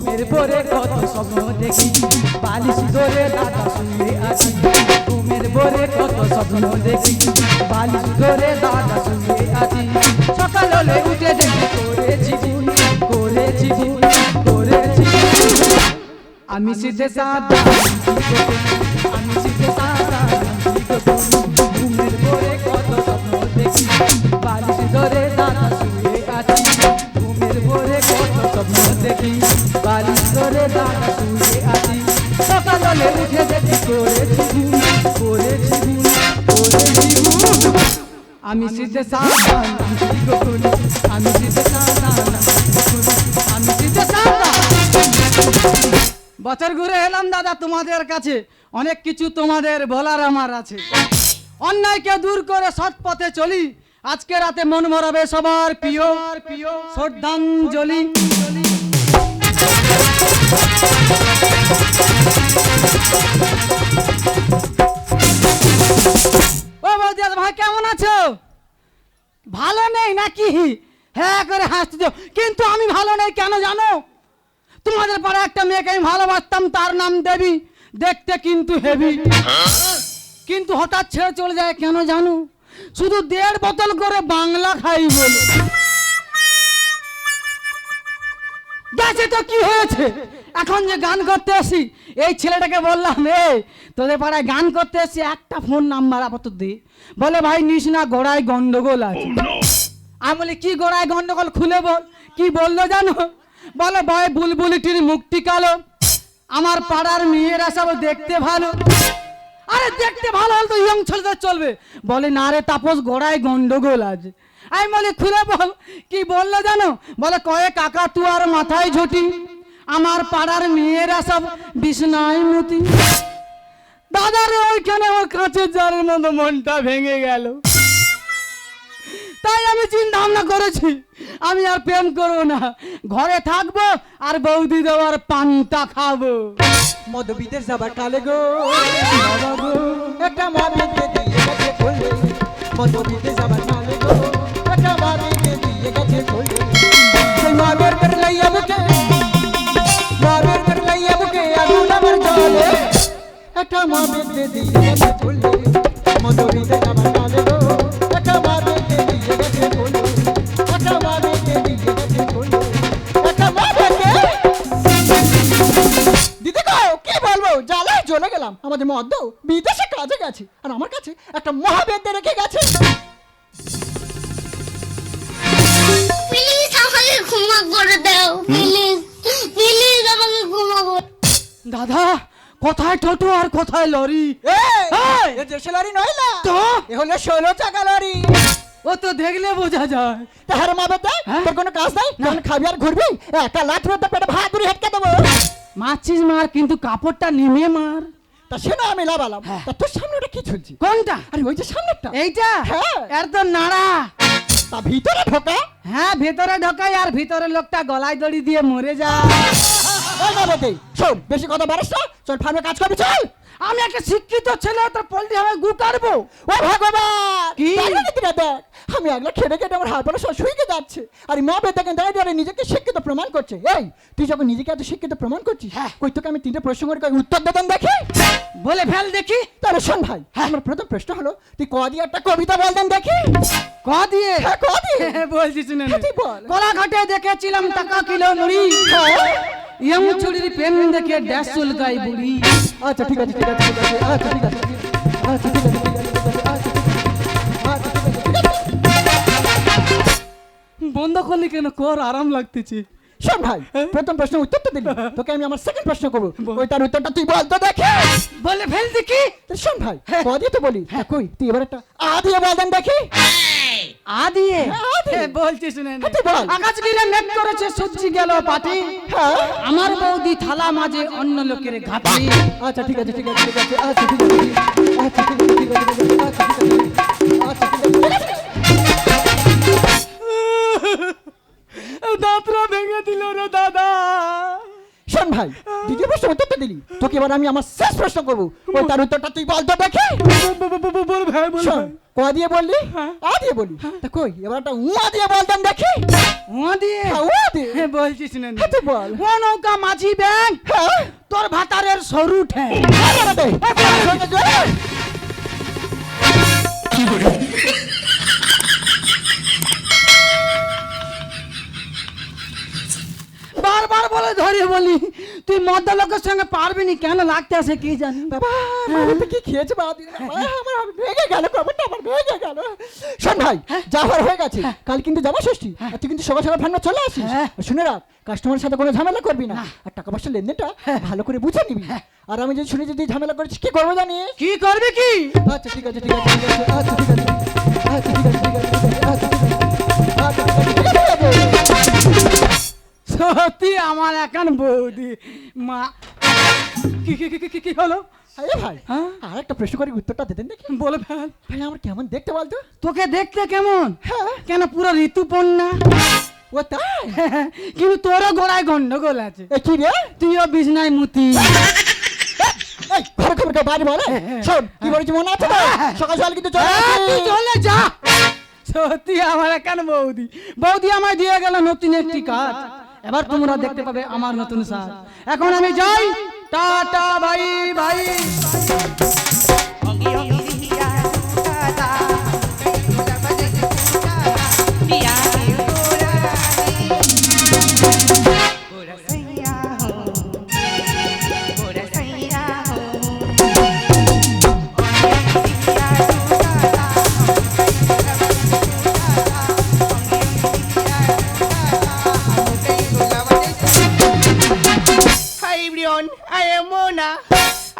ঘুমের ভোরে কত স্বপ্ন দেখি বালিশ ধরে দাদা শুয়ে আছি ঘুমের ভোরে কত স্বপ্ন দেখি বালিশ ধরে দাদা শুয়ে আছি সকাল হলে উঠে দেখি করেছি ভুল করেছি ভুল করেছি ভুল। আমি সিধে সাদা আমি সিধে সাদা ঘুমের ভোরে কত স্বপ্ন দেখি বালিশ ধরে দাদা শুয়ে আছি ঘুমের ভোরে কত স্বপ্ন দেখি বালিশ ধরে দাদা শুয়ে আছি সকাল হলে উঠে দেখি করেছি ভুল করেছি ভুল করেছি ভুল। আমি সিধে সাদা আমি সিধে সাদা আমি সিধে সাদা। বছর ঘুরে এলাম দাদা তোমাদের কাছে অনেক কিছু তোমাদের বলার আমার আছে অন্যায়কে দূর করে সৎ পথে চলি আজকে রাতে মন ভরাবে সবার প্রিয় শ্রদ্ধাঞ্জলি। ও বৌদি ভাই কেমন আছো? ভালো নেই নাকি? হ্যাঁ করে হাসতে কিন্তু আমি ভালো নেই কেন জানো? তোমাদের পাড়া একটা মেয়েকে আমি ভালোবাসতাম তার নাম দেবী দেখতে কিন্তু হেভি কিন্তু হঠাৎ ছেড়ে চলে যায় কেন জানো? শুধু 1.5 বোতল করে বাংলা খাই বলে। দেখে তো কি হয়েছে এখন যে গান করতে আসি এই ছেলেটাকে বললাম তোদের পাড়ায় গান করতে এসছি একটা ফোন নাম্বার আপাতত দি বলে ভাই নিস না গোড়ায় গন্ডগোল আছে। আমি বলি কি গোড়ায় গন্ডগোল খুলে বল কি বললো জানো? বলে ভাই বুলবুলিটির মুখটি কালো আমার পাড়ার মেয়েরা সব দেখতে ভালো। আরে দেখতে ভালো হলে তো ইয়ং ছেলেদের চলবে। বলে না রে তাপস গোড়ায় গন্ডগোল আছে। আমি বলি খুলে বল কি বললো জানো? বলে কয়ে কাকা তু আর মাথায় ঝুটি আমার পাড়ার মেয়েরা সব বিছনায় মুতি। দাদারে ওইখানে ওর কাঁচের জারের মতো মনটা ভেঙে গেল। তাই আমি চিন্তা ভাবনা করেছি আমি আর প্রেম করবো না ঘরে থাকবো আর বৌদি দেওয়ার পান্তা খাবো। মধুবিদের যাবার কালে গো বাবা গো একটা মাবিতে দিয়ে গেছে খুলে মধুবিদের যাবার কালে গো একটা মাবিতে দিয়ে গেছে খুলে সেই মাবের কর লইয়া বুকে মাবের কর লইয়া বুকে আগুন আমার জ্বলে একটা মাবিতে দিয়ে গেছে খুলে মধুবিদের যাবার কালে গো একটা মাবিতে দিয়ে গেছে খুলে একটা মাবিতে দিয়ে গেছে খুলে একটা মাবিতে দিদি গো কি বলবো জ্বালায় চলে গেলাম আমাদের মদ্য বিদেশে কাজে গেছে আর আমার কাছে একটা মহাবেদ্য রেখে গেছে। প্লিজ আমাকে ক্ষমা করে দাও প্লিজ প্লিজ আমাকে ক্ষমা করে দাদা কোথায় টোটো আর কোথায় লরি? এই! এ দেশে লরি নয় না তো এ হলো 16 চাকা লরি। ও তো দেখলে বোঝা যায়। তাহার মা বেটা তোর কোনো কাজ নাই যখন খাবি আর ঘুরবি একটা লাখ রোদ পেটে ভাত ধরে হেটকে দেবো। মাছিস মার কিন্তু কাপড়টা নেমে মার। তা সে না আমি লাভালাম তা তোর সামনে ওটা কি ঝুলছে? কোনটা? আরে ওই যে সামনেরটা এইটা? হ্যাঁ। এর তো নাড়া। তা ভিতরে ঢোকা হ্যাঁ ভেতরে ঢোকাই আর ভিতরের লোকটা গলায় দড়ি দিয়ে মরে যায়। ওই মা বেটে শোন বেশি কথা বাড়িস না চল ফার্মে কাজ করবি চল। আমি একটা শিক্ষিত ছেলে তোর পোল্ট্রি হবে গু কাটবো। ও ভগবান কি? দেখ আমি একলা খেটে খেটে আমার হাত পা সব শুয়ে যাচ্ছে আর মা বেটাকে দাঁড়িয়ে নিজেকে শিক্ষিত প্রমাণ করছে। এই তুই যখন নিজেকে এত শিক্ষিত প্রমাণ করছিস কই তোকে আমি 3টে প্রশ্ন করে উত্তর দেতাম দেখি বলে ফেল দেখি। তাহলে শোন ভাই আমার প্রথম প্রশ্ন হলো তুই ক দিয়ে একটা কবিতা বলতেন দেখি। ক দিয়ে? হ্যাঁ ক দিয়ে বলছি শুনে নে। তুই বল। কোলাঘাটে দেখেছিলাম টাকা কিলো নুড়ি ইয়ং চুরির প্রেম দেখে ড্যাশ চুলকাই বুড়ি। আচ্ছা ঠিক আছে ঠিক আছে ঠিক আছে আচ্ছা ঠিক আছে আচ্ছা ঠিক আছে ঠিক আছে আচ্ছা বন্ধ করলি কেন? কর আরাম লাগতেছে। শোন ভাই প্রথম প্রশ্ন উত্তর তো দিলি তোকে আমি আমার সেকেন্ড প্রশ্ন করবো ওইটার উত্তরটা তুই বল তো দেখি। বলে ফেল দেখি। শোন ভাই ক দিয়ে তো বলি কই তুই এবার একটা আ দিয়ে বলতেন দেখি। আ দিয়ে? আ দিয়ে। বলছি শুনে নে। তুই বল। আকাশ গিরে মেঘ করেছে সূর্যি গেল পাটি আমার বৌদি থালা মাঝে অন্য লোকের ঘাটি। আচ্ছা ঠিক আছে ঠিক আছে ঠিক আছে আচ্ছা ঠিক আছে আচ্ছা ঠিক আছে ঠিক আছে আচ্ছা ঠিক আছে আচ্ছা ঠিক আছে দাঁতরা ভেঙে দিল রে দাদা। শোন ভাই, দ্বিতীয় প্রশ্ন উত্তরটা দিলি, তোকে এবার আমি আমার শেষ প্রশ্ন করবো, ওই তার উত্তরটা তুই বল তো দেখে। বল ভাই বল শোন, ক দিয়ে বললি, আ দিয়ে বললি, তা কই এবার একটা উয়া দিয়ে বলতাম দেখি। উয়া দিয়ে হ্যাঁ, উয়া দিয়ে। হ্যাঁ বলছিস না হ্যাঁ, তুই বল। ও নৌকা মাঝি ব্যাং হ্যাঁ, তোর ভাতারের সরু ঠ্যাং। আরে বাবা, বারবার বলে ধরে বলি তুই মদ্দা লোকের সঙ্গে পারবি নি, কেন লাগতে আসে কি জানি। বাবা, মামাতে কি খেয়েছে বাবা দিন, আমার ভেঙে গেল, কবরটা আমার ভেঙে গেল। শোন ভাই, যাওয়ার হয়ে গেছে, কাল কিন্তু জামা ষষ্ঠী, আর তুই কিন্তু সকাল সকাল ভান্ডার চলে আসিস। আর শুনে রাখ, কাস্টমারের সাথে কোনো ঝামেলা করবি না, আর টাকা পয়সা লেনদেনটা ভালো করে বুঝে নিবি। আর আমি যদি শুনি যদি ঝামেলা করেছিস, কি করবো জানিস? কি করবি কি? আচ্ছা ঠিক আছে, ঠিক আছে, ঠিক আছে, আচ্ছা ঠিক আছে, আচ্ছা ঠিক আছে, ঠিক আছে, ঠিক আছে, আচ্ছা ঠিক আছে, আচ্ছা ঠিক আছে, ঠিক আছে। সত্যি আমার এখন বৌদি মা। কি কি কি কি কি হলো? আরে ভাই, হ্যাঁ? আর একটা প্রশ্ন করে উত্তরটা দিতেন দেখি। বলে ফেল। ভাই আমার কেমন দেখতে বলতো? তোকে দেখতে কেমন? হ্যাঁ। কেন পুরো ঋতুপর্ণা। ও তাই? কিন্তু তোরও গোড়ায় গন্ডগোল আছে। এ কি রে? তুইও বিছনায় মুতি। এই ঘরে খবর কে বাড়ি বলে? শোন, কি বলেছি মনে আছে তো? সকাল সকাল কিন্তু চলে তুই আসিস। চলে যা। সত্যি আমার এখন বৌদি বৌদি আমায় দিয়ে গেল নতুন একটি কাজ। এবার তোমরা দেখতে পাবে আমার নতুন সাজ। এখন আমি যাই, টাটা বাই বাই।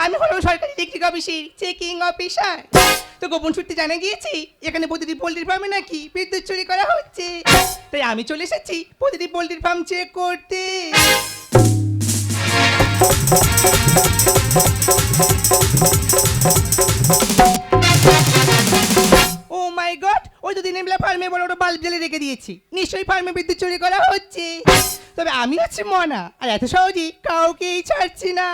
আমি হলাম সরকারি ইলেকট্রিক অফিসের চেকিং অফিসার। তো গোপন সূত্রে জানা গিয়েছে এখানে প্রতিটি পোল্ট্রি ফার্মে নাকি বিদ্যুৎ চুরি করা হচ্ছে, তাই আমি চলে এসেছি প্রতিটি পোল্ট্রি ফার্ম চেক করতে। ও মাই গড, ওই তো দিনের বেলা ফার্মে বড় বড় বাল্ব জ্বেলে রেখে দিয়েছি, নিশ্চয়ই ফার্মে বিদ্যুৎ চুরি করা হচ্ছে। তবে আমি আছি মনা, আর এত সহজেই কাউকেই ছাড়ছি না।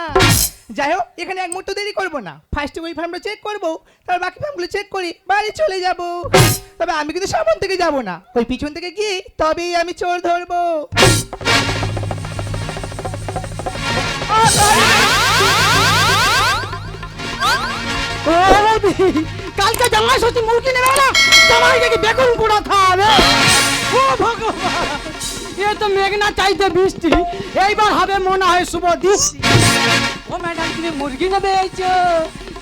যাই হোক, এখানে এক মুহূর্ত দেরি করবো না, ফার্স্টে ওই ফার্মটা চেক করবো, তারপর বাকি ফার্মগুলো চেক করে বাড়ি চলে যাব। তবে আমি কিন্তু সামন থেকে যাব না, ওই পিছন থেকে গিয়ে তবেই আমি চোর ধরবো। ও বৌদি, কালকে জামাই ষষ্ঠী মুরগি নেবে না, জামাইকে কি বেগুন পোড়া খাওয়াবে? ও ভগবান, এ তো মেঘনা চাইতে বৃষ্টি, এইবার হবে মনে হয় শুভ দৃষ্টি। ও ম্যাডাম, তুমি মুরগি নেবে এইছো,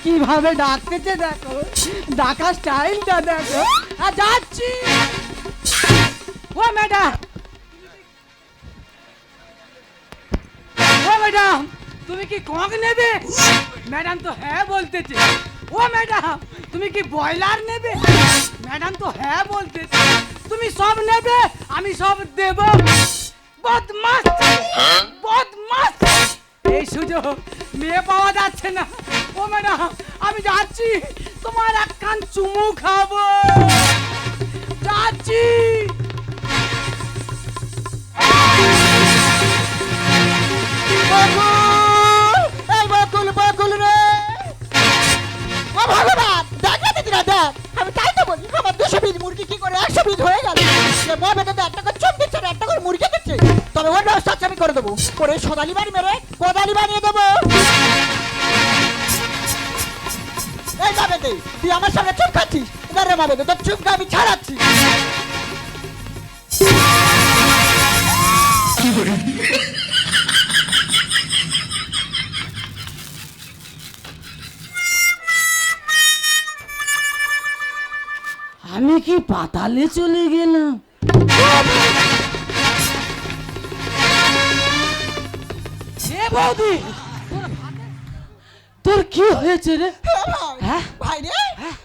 কিভাবে ডাকতেছে দেখো, ডাকা স্টাইলটা দেখো। আর যাচ্ছি। ও ম্যাডাম, ও ম্যাডাম, তুমি কি কক নেবে? ম্যাডাম তো হ্যাঁ বলতেছে। ও ম্যাডাম, তুমি কি ব্রয়লার নেবে? ম্যাডাম তো হ্যাঁ বলতেছে। তুমি সব নেবে, আমি সব দেব। বদমাস বদমাস, এই সুযোগ মেয়ে পাওয়া যাচ্ছে না। ও ম্যাডাম, আমি যাচ্ছি, তোমার একখান চুমু খাবো। যাচ্ছি। এই বকুল, বকুল রে, ও ভগবান, দেখ না দিদিরা, দেখ, আমি তাই তো বলি, আমার 200 পিস মুরগি কি করে 100 পিস হয়ে গেল। সে মা বেটা একটা করে চোখ দিচ্ছে না, একটা করে মুরগি দিচ্ছে। তবে ওর ব্যবস্থা আমি করে দেবো, করে সোনালি বাড়ি মেরে কোদালি বানিয়ে দেবো। এই যাবে তুই আমার সামনে চুপ খাচ্ছিস না রে মা বেটা, তোর চুপটা আমি ছাড়াচ্ছি। আমি কি পাতালে চলে গেলাম? বৌদি, তোর কি হয়েছে রে? হ্যাঁ? ভাই রে,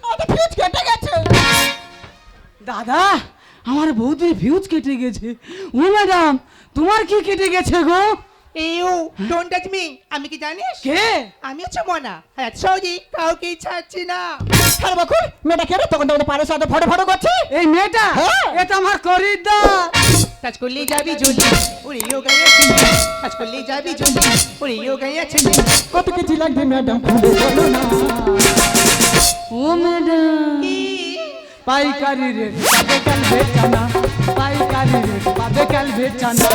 আমার ফিউজ কেটে গেছে। দাদা, আমার বৌদির ফিউজ কেটে গেছে। ও ম্যাডাম, তোমার কি কেটে গেছে গো? ইউ ডোন্ট টাচ মি, আমি কি জানিস? কে? আমি হচ্ছে মনা, হ্যাঁ সহজেই কাউকেই ছাড়ছি না। আরে বকুল, মেয়েটা কে রে? তখন তো পাড়ের সাথে ফটো ফটো করছে। এই মেয়েটা? হ্যাঁ। এটা আমার খরিদ্দার। টাচ করলেই যাবি ঝুলি ওরে ও গায়ে ছেলে টাচ করলেই যাবি ঝুলি ওরে ও গায়ে ছেলে কত কেজি লাগবে ম্যাডাম খুলে বলো না ও ম্যাডাম পাইকারি রেট পাবে কাল বেচানা পাইকারি রেট পাবে কাল বেচানা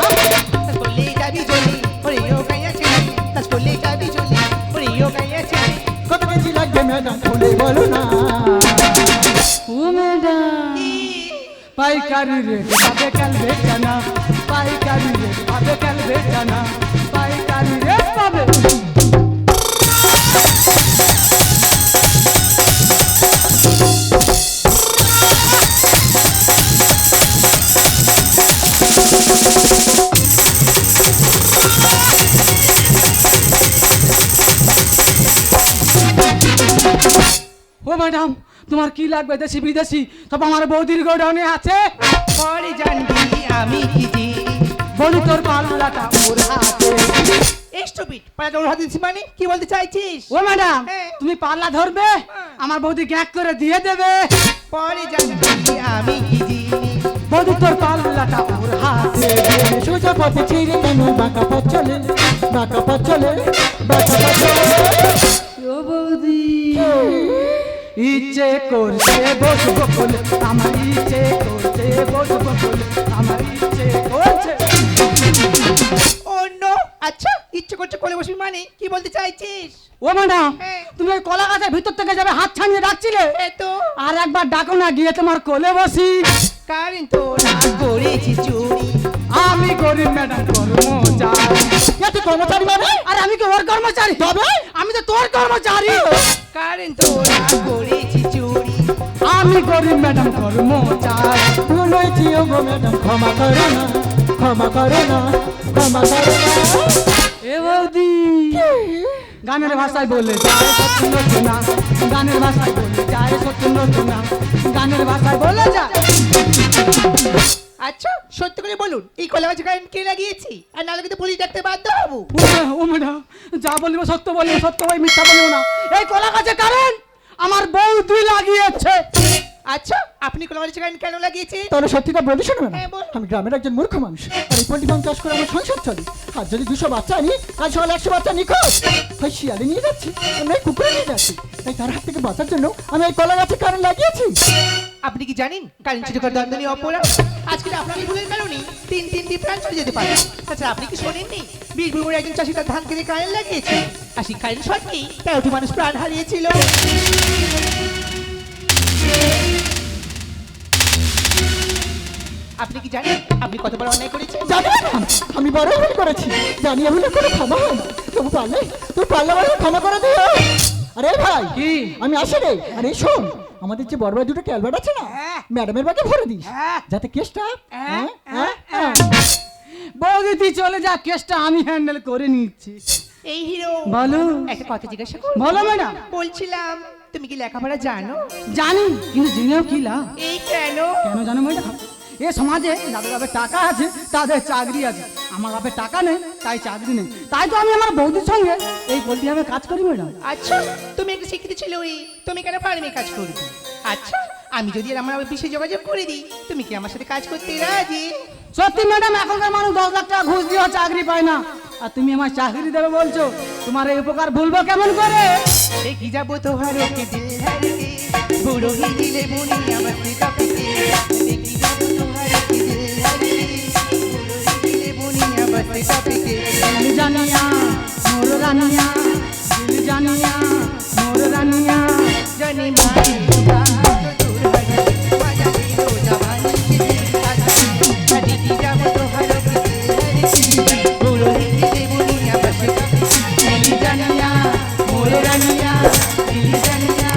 টাচ করলেই যাবি ঝুলি ওরে ও গায়ে ছেলে টাচ করলেই যাবি ঝুলি ওরে ও গায়ে ছেলে কত কেজি লাগবে ম্যাডাম খুলে বলো না ও ম্যাডাম পাইকারি রেট পাবে কাল বেচানা পাইকারি রেট পাবে কাল বেচানা পাইকারি রেট পাবে ও ম্যাডাম তোমার কি লাগবে দেশি বিদেশি সব আমার বৌদির গোডাউনে আছে পরে জানবি আমি কি জি বলি তোর পাল্লাটা ওর হাতে স্টুপিড পাল্লাটা ওর হাতে দিচ্ছি মানে কি বলতে চাইছিস ও ম্যাডাম হ্যাঁ। তুমি পাল্লা ধরবে আমার বৌদি গ্যাক করে দিয়ে দেবে পরে জানবি আমি কি জি বৌদি তোর পাল্লাটা ওর হাতে সোজা পথে ছিঁড়ে কেন বাঁকা পথ চলে বাঁকা পথ চলে বাঁকা পথ চলে ও বৌদি ইচ্ছে করছে বসবো বলে আমার ইচ্ছে করছে বসবো বলে আমার ইচ্ছে করছে ও নো আচ্ছা ইচ্ছে করছে কোলে বসবি মানে কি বলতে চাইছিস ও ম্যাডাম হ্যাঁ। তুমি ওই কলা গাছের ভিতর থেকে যাবে হাত ছাড়িয়ে ডাকছিলে এ তো আর একবার ডাকো না গিয়ে তোমার কোলে বসি কারেন্ট তো না করেছি চুরি আমি গরিব ম্যাডাম কর্মচারী এত কর্মচারী মানে আরে আমি কি ওর কর্মচারী তবে আমি তো তোর কর্মচারী কারেন্ট তো না করেছি চুরি আমি গরিব ম্যাডাম কর্মচারী ভুল হয়েছি ও গো ম্যাডাম ক্ষমা করো না ক্ষমা করো না ক্ষমা করো না এ বৌদি গানের ভাষায় বলে যায় সত্য রচনা গানের ভাষায় বলে যায় সত্য রচনা গানের ভাষায় বলে যায় আচ্ছা সত্যি করে বলুন এই কলা গাছে কারেন্ট কে লাগিয়েছি আর নাহলে কিন্তু পুলিশ ডাকতে বাধ্য হবো ও ম্যাডাম যা বলিব সত্য বলিব সত্য ভাই মিথ্যা বলিব না এই কলা গাছে কারেন্ট আমার বৌদি লাগিয়েছে আচ্ছা আপনি কলা গাছে কারেন্ট কেন লাগিয়েছে তাহলে সত্যিটা বলি শোনো না হ্যাঁ, বল। আমি গ্রামের একজন মূর্খ মানুষ আর এই পোল্ট্রি ফার্ম চাষ করে আমার সংসার চলে আর যদি 200 বাচ্চা আনি কাল সকালে 100 বাচ্চা নিখোঁজ হয় শিয়ালে নিয়ে যাচ্ছি আর নয় কুকুরে নিয়ে যাচ্ছি তাই তার হাত থেকে বাঁচার জন্য আমি এই কলা গাছে কারেন্ট লাগিয়েছি আপনি কি জানেন কারেন্ট চুরি করে দণ্ডনীয় অপরাধ আজকে আপনার এই ভুলের কারণে তিনটি প্রাণ চলে যেতে পারে আচ্ছা আপনি কি শোনেননি বীরভূমের একজন চাষি তার ধান কেটে কারেন্ট লাগিয়েছে আর সেই কারেন্ট শর্টে 13টি মানুষ প্রাণ হারিয়েছিল আপনি কি জানেন আপনি কত বড় অন্যায় করেছেন জানি না আমি বড় ভুল করেছি জানি এমন করে ক্ষমা হয় না তবু পারলে তুই পারলে বলে ক্ষমা করে দিও আরে ভাই কি? আমি আসি রে আরে শোন আমাদের যে বড় ভাই দুটো ক্যালভার্ট আছে না হ্যাঁ। ম্যাডামের বাগে ভরে দিস হ্যাঁ। যাতে কেসটা বৌদি তুই চলে যা কেসটা আমি হ্যান্ডেল করে নিচ্ছি এই হিরো বলো একটা কথা জিজ্ঞাসা করব বলো ম্যাডাম বলছিলাম তুমি কি লেখাপড়া জানো জানি কিন্তু জেনেও কি লাভ এই কেন কেন জানো ম্যাডাম এ সমাজে যাদের বাপের টাকা আছে তাদের চাকরি আছে আমার বাপের টাকা নেই তাই চাকরি নেই তাই তো আমি আমার বৌদির সঙ্গে এই পোল্ট্রি ফার্মে কাজ করি ম্যাডাম আচ্ছা তুমি একটা শিক্ষিত ছিল তুমি কেন ফার্মে কাজ করবে আচ্ছা আমি যদি আর আমার অফিসে যোগাযোগ করে দিই তুমি কি আমার সাথে কাজ করতে রাজি সত্যি ম্যাডাম এখনকার মানুষ 10 লাখ টাকা ঘুষ দিয়েও চাকরি পায় না আর তুমি আমার চাকরি দেবে বলছো তোমার এই উপকার ভুলবো কেমন করে দেখি যাবো তোমার ওকে দিল হারিয়ে বুড়ো হিলে বুনি আমার পিতা পিতে দেখি যাবো তোমার ওকে দিল হারিয়ে বুড়ো হিলে বুনি আমার পিতা পিতে দিল জানিয়া মোর রানিয়া দিল জানিয়া মোর রানিয়া জানি মারি দুবা দূর হারিয়ে বাজা দিল জবানি কে দিল হারিয়ে দেখি যাবো তোমার ওকে দিল হারিয়ে বুড়ো হিলে বুনি আমার পিতা পিতে দিল জানিয়া মোর রানিয়া দিল জানিয়া